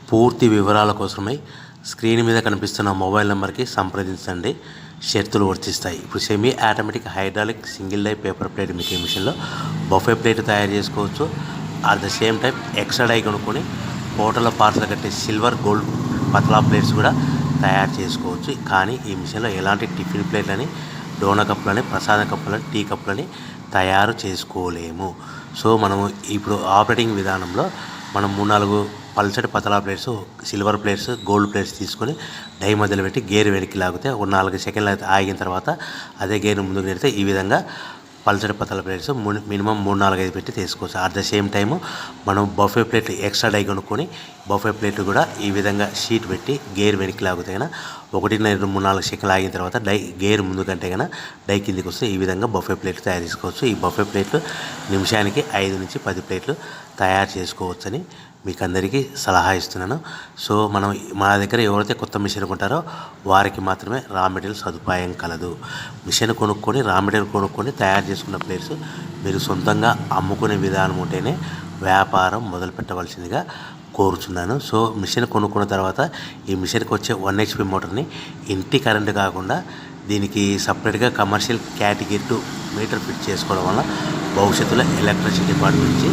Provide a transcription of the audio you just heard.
పూర్తి వివరాల కోసమై స్క్రీన్ మీద కనిపిస్తున్న మొబైల్ నెంబర్కి సంప్రదించండి. షరతులు వర్తిస్తాయి. ఇప్పుడు semi automatic hydraulic single die paper plate making మిషన్లో బఫే ప్లేట్ తయారు చేసుకోవచ్చు. At the same time extra die కొనుక్కొని హోటల్లో పార్సల్ కట్టే సిల్వర్ గోల్డ్ పతలా ప్లేట్స్ కూడా తయారు చేసుకోవచ్చు. కానీ ఈ మిషన్లో ఎలాంటి టిఫిన్ ప్లేట్లని, డోనా కప్పులని, ప్రసాద కప్పులని, టీ కప్పులని తయారు చేసుకోలేము. సో మనము ఇప్పుడు ఆపరేటింగ్ విధానంలో మనం 3-4 పల్చటి పతలా plates, silver plates, gold plates తీసుకొని డై మధ్యలో పెట్టి గేర్ వెనక్కి లాగితే ఒక 4 సెకండ్లు ఆగిన తర్వాత అదే గేర్ ముందుకు నెడితే ఈ విధంగా పల్చటి పతలా ప్లేట్స్ మినిమం 3-4-5 పెట్టి తీసుకోవచ్చు. అట్ ద సేమ్ టైము మనం బఫే ప్లేట్ ఎక్స్ట్రా డై కొనుక్కొని బఫే ప్లేట్ కూడా ఈ విధంగా షీట్ పెట్టి గేర్ వెనక్కి లాగితే కన్నా 1-2-3-4 సెకండ్లు ఆగిన తర్వాత గేర్ ముందు కంటే కన్నా డై కిందికి వస్తే ఈ విధంగా బఫే ప్లేట్లు తయారు చేసుకోవచ్చు. ఈ బఫే ప్లేట్లు నిమిషానికి 5-10 ప్లేట్లు తయారు చేసుకోవచ్చని మీకు అందరికీ సలహా ఇస్తున్నాను. సో మనం మా దగ్గర ఎవరైతే కొత్త మిషన్ కొంటారో వారికి మాత్రమే రా మెటీరియల్ సదుపాయం కలదు. మిషన్ కొనుక్కొని రా మెటీరియల్ కొనుక్కొని తయారు చేసుకున్న ప్లేట్స్ మీరు సొంతంగా అమ్ముకునే విధానం ఉంటేనే వ్యాపారం మొదలు పెట్టవలసిందిగా కోరుచున్నాను. సో మిషన్ కొనుక్కున్న తర్వాత ఈ మిషన్కి వచ్చే 1 HP మోటార్ని ఇంటి కరెంటు కాకుండా దీనికి సపరేట్గా కమర్షియల్ కేటగిరీ 2 మీటర్ ఫిట్ చేసుకోవడం వల్ల భవిష్యత్తులో ఎలక్ట్రిసిటీ డిపార్ట్మెంట్ నుంచి